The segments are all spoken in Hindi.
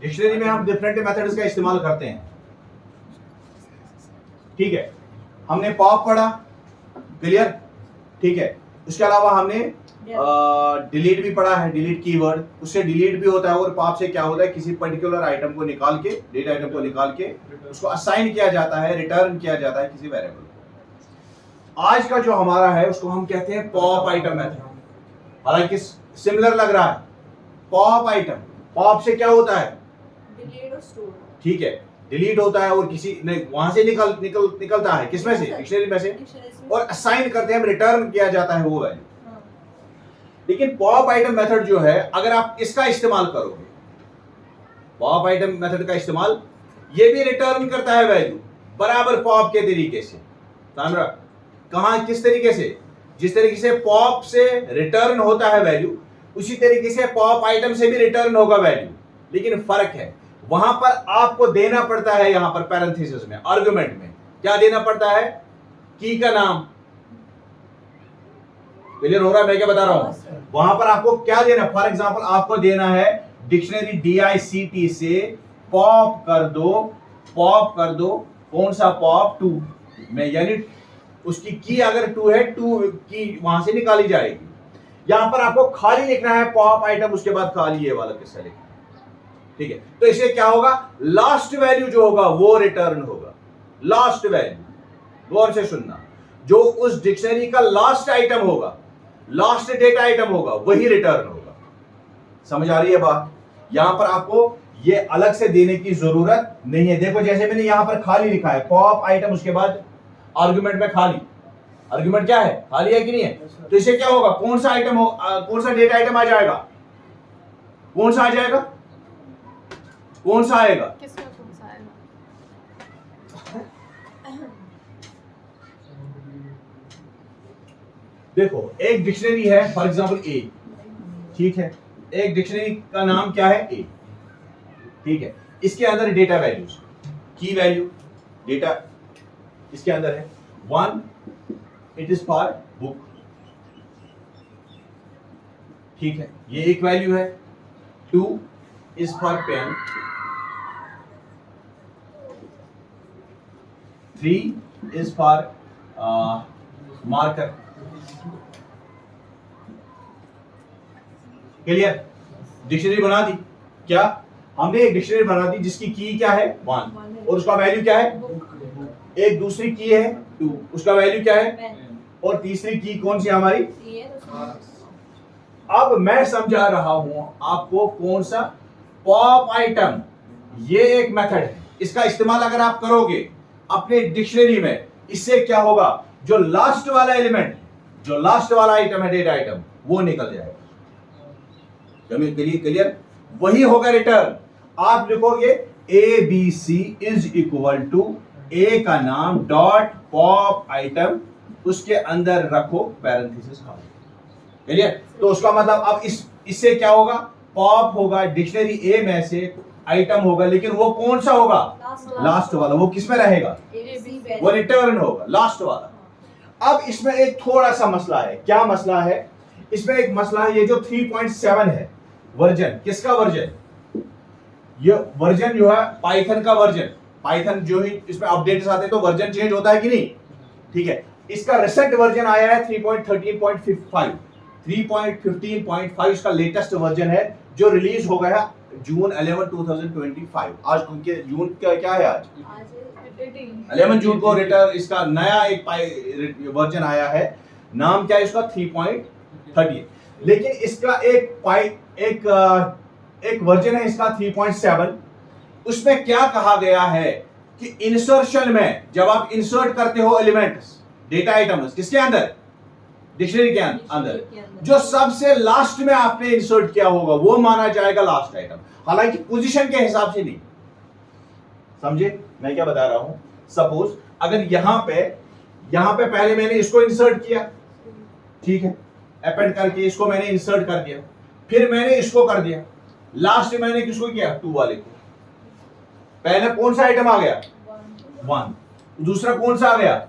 डिक्शनरी में हम डिफरेंट मेथड्स का इस्तेमाल करते हैं, ठीक है। हमने पॉप पढ़ा, क्लियर, ठीक है। उसके अलावा हमने डिलीट भी पढ़ा है, डिलीट कीवर्ड, उससे डिलीट भी होता है और पॉप से क्या होता है, किसी पर्टिकुलर आइटम को निकाल के, डेटा आइटम को निकाल के उसको असाइन किया जाता है, रिटर्न किया जाता है किसी वेरिएबल को। आज का जो हमारा है उसको हम कहते हैं पॉप आइटम मेथड। हालांकि सिमिलर लग रहा है, पॉप आइटम, पॉप से क्या होता है, डिलीट और स्टोर, ठीक है, डिलीट होता है और किसी वहां से निकलता है, किसमें से, डिक्शनरी में से, और असाइन करते हैं हम, रिटर्न किया जाता है वो वैल्यू। लेकिन पॉप आइटम मेथड जो है, अगर आप इसका इस्तेमाल करोगे, पॉप आइटम मेथड का इस्तेमाल, ये भी रिटर्न करता है वैल्यू बराबर पॉप के तरीके से। सामरा कहां, किस तरीके से, जिस तरीके से पॉप से रिटर्न होता है वैल्यू, उसी तरीके से पॉप आइटम से भी रिटर्न होगा वैल्यू। लेकिन फर्क है, वहां पर आपको देना पड़ता है, यहां पर पैरेंथेसिस में, आर्गुमेंट में क्या देना पड़ता है, की का नाम। क्लियर हो रहा है मैं क्या बता रहा हूं? वहां पर आपको क्या देना, फॉर एग्जांपल आपको देना है डिक्शनरी DICT से पॉप कर दो, पॉप कर दो, कौन सा पॉप, 2 में, यानी उसकी की अगर 2 है, 2 की वहां से निकाली जाएगी। यहां पर आपको खाली लिखना है पॉप आइटम, उसके बाद खाली ये वाला किस्सा लिखना, ठीक है। तो इससे क्या होगा, लास्ट वैल्यू जो होगा वो रिटर्न होगा, लास्ट वैल्यू, गौर से सुनना, जो उस डिक्शनरी का लास्ट आइटम होगा, लास्ट डेटा आइटम होगा, वही रिटर्न होगा। समझ आ रही है बात? यहां पर आपको ये अलग से देने की जरूरत नहीं है। देखो जैसे मैंने यहां पर खाली लिखा है पॉप आइटम, उसके बाद आर्गुमेंट में खाली, आर्गुमेंट क्या है, खाली है कि नहीं है, तो इससे क्या होगा, कौन सा आइटम हो, कौन सा डेटा आइटम आ जाएगा, कौन सा आ जाएगा, कौन सा आएगा, किसमें कौन सा आएगा? देखो एक डिक्शनरी है फॉर एग्जांपल ए, ठीक है, एक डिक्शनरी का नाम क्या है ए, ठीक है। इसके अंदर डेटा वैल्यूज, की वैल्यू, डेटा इसके अंदर है, 1 इट इज फॉर बुक, ठीक है, ये एक वैल्यू है, 2 is for pen, 3 is for marker. Clear? Dictionary बना दी, क्या हमने एक डिक्शनरी बना दी जिसकी की क्या है, 1 और उसका वैल्यू क्या है, एक दूसरी की है 2, उसका वैल्यू क्या है, और तीसरी की कौन सी हमारी। अब मैं समझा रहा हूं आपको कौन सा, पॉप आइटम, ये एक मेथड है, इसका इस्तेमाल अगर आप करोगे अपने डिक्शनरी में, इससे क्या होगा, जो लास्ट वाला एलिमेंट, जो लास्ट वाला आइटम है, डेटा आइटम, वो निकल जाएगा। क्लियर? वही होगा रिटर्न। आप लिखोगे ABC इज इक्वल टू ए का नाम डॉट पॉप आइटम, उसके अंदर रखो पैरेंथेसिस खाली। क्लियर? तो उसका मतलब अब इससे क्या होगा, पॉप होगा, डिक्शनरी ए में से आइटम होगा, लेकिन वो कौन सा होगा, लास्ट वाला, वो किसमें रहेगा, वो रिटर्न होगा, लास्ट वाला। अब इसमें एक थोड़ा सा मसला है, क्या मसला है, इसमें एक मसला है, ये जो 3.7 है वर्जन, किसका वर्जन, ये वर्जन जो है पाइथन का वर्जन, पाइथन जो ही इसमें अपडेट्स आते हैं तो वर्जन चेंज होता है कि नहीं, ठीक है। इसका रिसेंट वर्जन आया है 3.13.5, 3.15.5 इसका लेटेस्ट वर्जन है, जो रिलीज हो गया जून 11, 2025। आज उनके जून का क्या है, आज 11 जून को रिटर्न इसका नया एक वर्जन आया है, नाम क्या है इसका, 3.30। लेकिन इसका एक वर्जन है इसका 3.7, उसमें क्या कहा गया है कि इंसर्शन में, जब आप इंसर्ट करते हो एलिमेंट्स, डेटा आइटम्स, किसके अंदर, डिक्शनरी के अंदर, जो सबसे लास्ट में आपने इंसर्ट किया होगा वो माना जाएगा लास्ट आइटम, हालांकि पोजीशन के हिसाब से नहीं। समझे मैं क्या बता रहा हूं? सपोज अगर यहां पे पहले मैंने इसको इंसर्ट किया, ठीक है, अपेंड करके इसको मैंने इंसर्ट कर दिया, फिर मैंने इसको कर दिया, लास्ट में मैंने किसको किया, 2 वाले को। पहले कौन सा आइटम आ गया, 1, दूसरा कौन सा आ गया,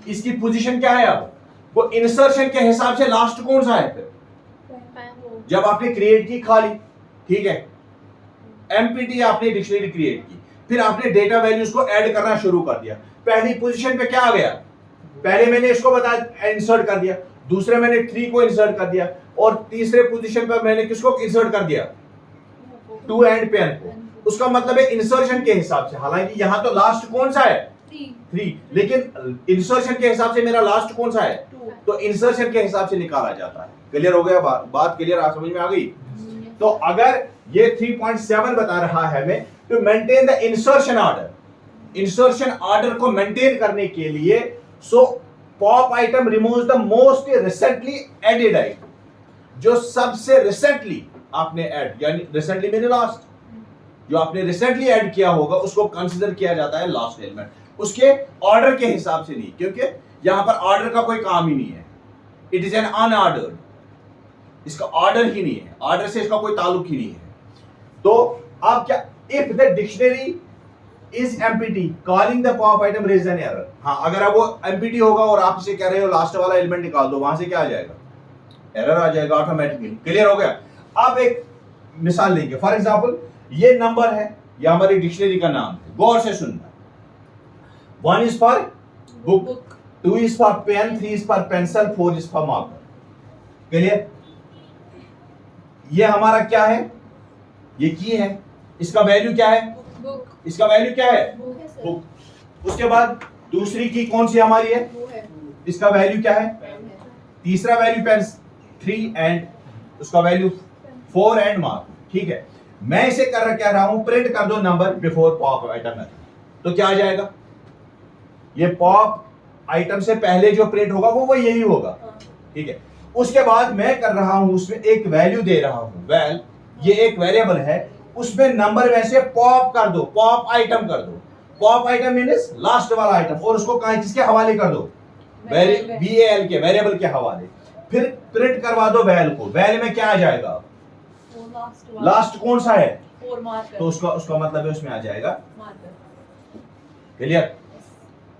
इसकी पोजीशन क्या है, अब वो इंसर्शन के हिसाब से लास्ट कौन सा है, फिर जब आपने क्रिएट की खाली, ठीक है, एमपीटी आपने डिक्शनरी क्रिएट की, फिर आपने डेटा वैल्यूज को ऐड करना शुरू कर दिया। पहली पोजीशन पे क्या आ गया, पहले मैंने इसको बताया इंसर्ट कर दिया, दूसरे मैंने 3 को इंसर्ट कर दिया, और तीसरे पोजीशन पर मैंने किसको इंसर्ट कर दिया, 2 एंड पेन को। उसका मतलब है इंसर्शन के हिसाब से, हालांकि यहां तो लास्ट कौन सा है 3, लेकिन इंसर्शन के हिसाब से मेरा लास्ट कौन सा है 2, तो इंसर्शन के हिसाब से निकाला जाता है। क्लियर हो गया, बात क्लियर समझ में आ गई। तो अगर ये 3.7 बता रहा है हमें to maintain the insertion order, insertion order को मेंटेन करने के लिए, so pop item removes the most recently added item, जो सबसे रिसेंटली आपने ऐड, यानी रिसेंटली मेरे लास्ट, जो आपने रिसेंटली ऐड किया होगा उसको कंसीडर किया जाता है लास्ट एलिमेंट, उसके ऑर्डर के हिसाब से नहीं, क्योंकि यहां पर ऑर्डर का कोई काम ही नहीं है, इट इज एन अनऑर्डर्ड, इसका ऑर्डर ही नहीं है, ऑर्डर से इसका कोई ताल्लुक ही नहीं है। तो आप क्या, if the dictionary is empty calling the pop item raise an error, हाँ अगर अब वो एम्प्टी होगा और आप इसे कह रहे हो लास्ट वाला एलिमेंट निकाल दो, वहां से क्या आ जाएगा, एरर आ जाएगा ऑटोमेटिकली। क्लियर हो गया। अब एक मिसाल लेंगे, फॉर एग्जांपल ये नंबर है, ये हमारी डिक्शनरी का नाम है, गौर से सुनना। 1 is for book, 2 is for pen, 3 is for pencil, 4 is for marker. Clear. ये हमारा क्या है, ये की है, इसका वैल्यू क्या है, बुक, इसका वैल्यू क्या है बुक है सर, बुक। उसके बाद दूसरी की कौन सी हमारी है, वो है, इसका वैल्यू क्या है, पेन है, तीसरा वैल्यू पेन 3 एंड उसका वैल्यू 4 एंड मार्क। ठीक है, मैं इसे कह रहा हूं प्रिंट कर दो नंबर बिफोर पॉप आइटम है, तो क्या आ जाएगा, ये पॉप आइटम से पहले जो प्रिंट होगा वो यही होगा। ठीक है, उसके बाद मैं कर रहा हूं उसमें एक वैल्यू दे रहा हूं, वेल ये एक वेरिएबल है, उसमें नंबर वैसे पॉप कर दो, पॉप आइटम कर दो, पॉप आइटम मींस लास्ट वाला आइटम, और उसको कहां किसके हवाले कर दो, वेल के वेरिएबल के हवाले, फिर प्रिंट करवा दो वेल को, वेल में क्या आ जाएगा, लास्ट कौन सा है, 4 मार्कर, तो उसका मतलब है उसमें आ जाएगा marker. Clear.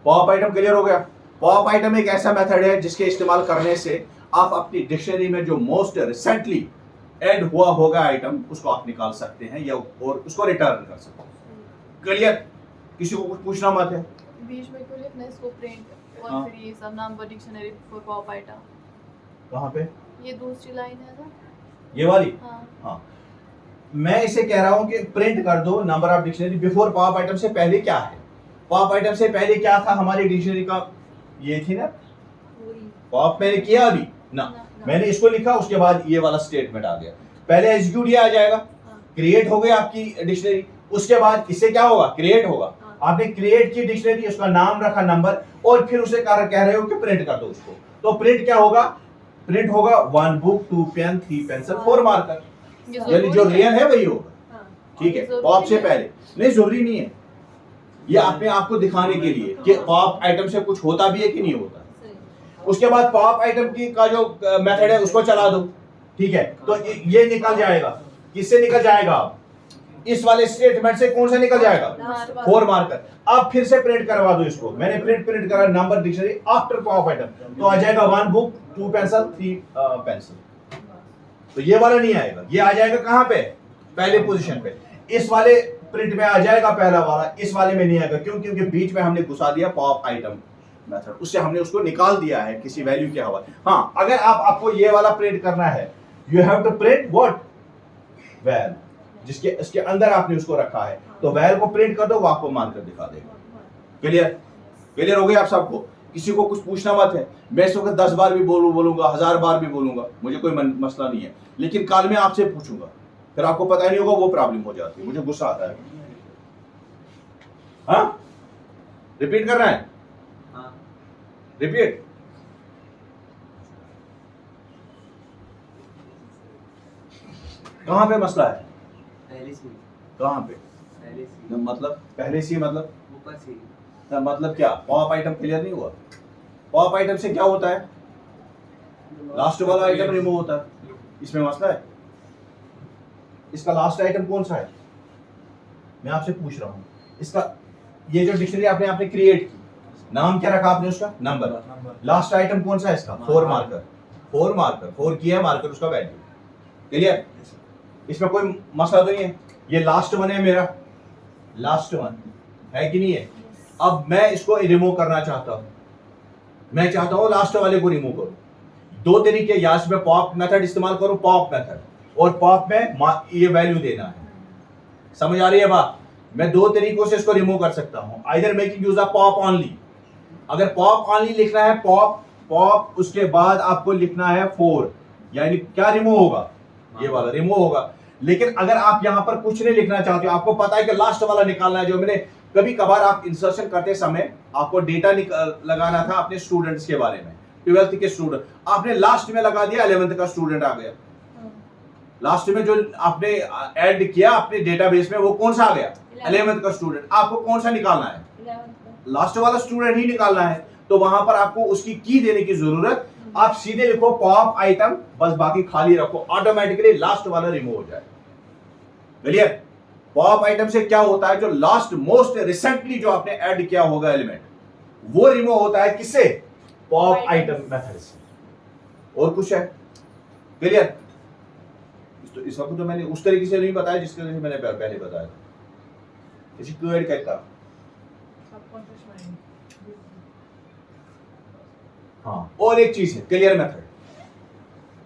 Pop item clear हो गया। पॉप आइटम एक ऐसा मेथड है जिसके इस्तेमाल करने से आप अपनी डिक्शनरी में जो मोस्ट रिसेंटली ऐड हुआ होगा आइटम उसको आप निकाल सकते हैं या और उसको रिटर्न कर सकते हैं। क्लियर, किसी को कुछ पूछना मत है। बीच में क्यों लिखना है इसको प्रिंट और हाँ। फिर ये सब number dictionary for pop item, कहाँ पे, ये दूसरी लाइन है ना। ये वाली, हाँ हाँ मैं इसे कह रहा हूं कि प्रिंट कर दो number of dictionary before pop item से पहले क्या है, पॉप आइटम से पहले क्या था हमारी डिक्शनरी का, ये थी ना पूरी, पॉप मैंने किया अभी ना, ना। मैंने इसको लिखा, उसके बाद ये वाला स्टेटमेंट आ गया, पहले एग्जीक्यूट ये आ जाएगा, हाँ। क्रिएट हो गई आपकी डिक्शनरी, उसके बाद इससे क्या होगा, क्रिएट होगा, हाँ। आपने क्रिएट की डिक्शनरी, उसका नाम रखा नंबर, और फिर उसे कह रहे हो कि प्रिंट कर दो उसको, तो प्रिंट क्या होगा, प्रिंट होगा 1 बुक, 2 पेन, 3 पेंसिल, 4 मार्कर, ये यानी जो जरूरी रियल है वही होगा। हाँ, ठीक है, ये जरूरी पॉप से है। पहले नहीं, जरूरी नहीं है, ये अपने आप को दिखाने के लिए कि पॉप आइटम से कुछ होता भी है कि नहीं होता। सही, उसके बाद पॉप आइटम की का जो मेथड है उसको चला दो, ठीक है, तो ये निकल जाएगा, किससे निकल जाएगा, इस वाले स्टेटमेंट से कौन सा निकल जाएगा, लास्ट वाला। 4 मार्कर। अब फिर से प्रिंट करवा दो इसको, मैंने प्रिंट करा number dictionary after pop item, तो आ जाएगा 1 बुक, 2 पेंसिल, 3 पेंसिल, तो ये वाला नहीं आएगा, ये आ जाएगा कहां पे, पहले पोजीशन पे, इस वाले प्रिंट में आ जाएगा पहला वाला, इस वाले में नहीं आएगा, क्यों, क्योंकि बीच में हमने घुसा दिया पॉप आइटम मेथड, उससे हमने उसको निकाल दिया है किसी वैल्यू के हवाले। हाँ, अगर आपको ये वाला प्रिंट करना है, you have to print what, well, जिसके इसके अंदर आपने उसको रखा है, तो वैल को प्रिंट कर दो, वो आपको मार्कर दिखा देगा। क्लियर, क्लियर हो गया आप सबको, किसी को कुछ पूछना मत है, मैं इस वक्त 10 बार भी बोलूंगा, 1000 बार भी बोलूंगा, मुझे कोई मसला नहीं है, लेकिन कल मैं आपसे पूछूंगा, फिर आपको पता नहीं होगा, वो प्रॉब्लम हो जाती है, मुझे गुस्सा आता है। हाँ, रिपीट करना है, रिपीट, कहां पे मसला है, पहले से कहां पे, पहले से मतलब पहले से मतलब, ऊपर से मतलब क्या, पॉप आइटम क्लियर नहीं हुआ, पॉप आइटम से क्या होता है, लास्ट वाला आइटम रिमूव होता है, इसमें मसला है, इसका लास्ट आइटम कौन सा है, मैं आपसे पूछ रहा हूं, इसका ये जो डिक्शनरी आपने क्रिएट की, नाम क्या रखा आपने उसका, नंबर, लास्ट आइटम कौन सा है इसका, 4 मार्कर, 4 मार्कर, 4 किया मार्कर उसका वैल्यू। क्लियर, इसमें कोई मसला तो नहीं है। ये लास्ट वन है मेरा, लास्ट वन है कि नहीं है। अब मैं इसको रिमूव करना चाहता हूं, मैं चाहता हूं लास्ट वाले को रिमूव करूं। दो तरीके, या मैं पॉप मेथड इस्तेमाल करूं, पॉप मेथड, और पॉप में ये वैल्यू देना है। समझ आ रही है बात? मैं दो तरीकों से इसको रिमूव कर सकता हूं, either making use of pop only. अगर पॉप ओनली लिखना है, पॉप पॉप उसके बाद आपको लिखना है 4, यानी क्या रिमूव होगा, ये वाला रिमूव होगा। लेकिन अगर आप यहां पर कुछ नहीं लिखना चाहते हो, आपको पता है कि लास्ट वाला निकालना है, जो मैंने कभी कभार आप इंसर्शन करते समय आपको डेटा लगाना था अपने स्टूडेंट्स के बारे में, 12th के स्टूडेंट, आपने लास्ट में लगा दिया, 11th का स्टूडेंट आ गया। लास्ट में जो आपने ऐड किया अपने डेटाबेस में, वो कौन सा आ गया, 11th का स्टूडेंट। आपको कौन सा निकालना है, लास्ट वाला स्टूडेंट ही निकालना है। तो वहां पर आपको उसकी की देने की जरूरत, आप सीधे लिखो पॉप आइटम, बस बाकी खाली रखो, ऑटोमेटिकली लास्ट वाला रिमूव हो जाए। क्लियर? पॉप आइटम से क्या होता है, जो लास्ट मोस्ट रिसेंटली जो आपने ऐड किया होगा एलिमेंट, वो रिमूव होता है किससे, पॉप आइटम मेथड से। और कुछ है? क्लियर? तो इस वक्त तो मैंने उस तरीके से नहीं बताया जिसके लिए मैंने पहले बताया था। इसी क्वेड कहता, हाँ। और एक चीज है क्लियर मेथड।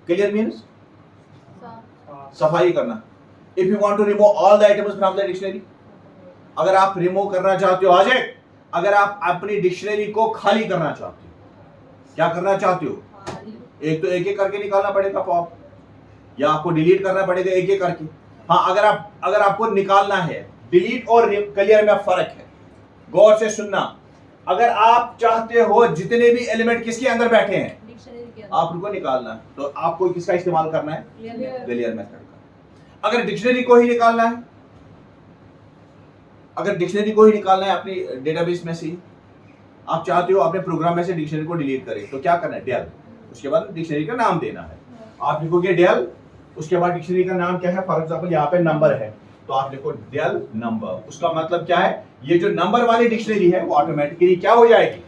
क्लियर मीन्स सफाई करना। If you want to remove all the items from the dictionary, अगर आप रिमूव करना चाहते हो, अजय, अगर आप अपनी डिक्शनरी को खाली करना चाहते हो, क्या करना चाहते हो, एक तो एक एक करके निकालना पड़ेगा पॉप, या आपको डिलीट करना पड़ेगा एक एक करके। हाँ, अगर आपको निकालना है, डिलीट और क्लियर में फर्क है, गौर से सुनना। अगर आप चाहते हो जितने भी एलिमेंट किसके अंदर बैठे हैं, डिक्शनरी के अंदर, आप उनको निकालना है, तो आपको किसका इस्तेमाल करना है, क्लियर क्लियर मेथड का। अगर डिक्शनरी को ही निकालना है, अगर डिक्शनरी को ही निकालना है अपनी डेटाबेस में से, आप चाहते हो अपने प्रोग्राम में से डिक्शनरी को डिलीट करें, तो क्या करना है, डेल, उसके बाद डिक्शनरी का नाम देना है। आप लिखोगे डेल, उसके बाद डिक्शनरी का नाम क्या है, फॉर एग्जांपल यहाँ पे नंबर है, तो आप लिखो डेल नंबर। उसका मतलब क्या है, ये जो नंबर वाली डिक्शनरी है वो ऑटोमेटिकली क्या हो जाएगी,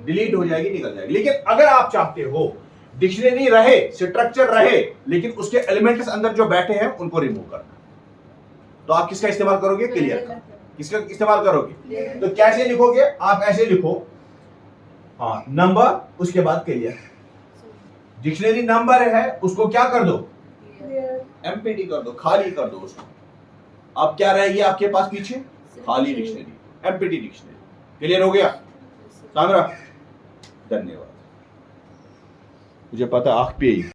डिलीट हो जाएगी, निकल जाएगी। लेकिन अगर आप चाहते हो डिक्शनरी रहे, स्ट्रक्चर रहे, लेकिन उसके एलिमेंट्स अंदर जो बैठे हैं उनको रिमूव करना, तो आप किसका इस्तेमाल करोगे, क्लियर का। किसका इस्तेमाल करोगे, तो कैसे लिखोगे, आप ऐसे लिखो, हाँ, नंबर, उसके बाद क्लियर। डिक्शनरी नंबर है, उसको क्या कर दो, एम्प्टी कर दो, खाली कर दो उसको। अब क्या रहेगी आपके पास पीछे, खाली डिक्शनरी, एम्प्टी डिक्शनरी। क्लियर हो गया सामरा? धन्यवाद। मुझे पता आँख पे ही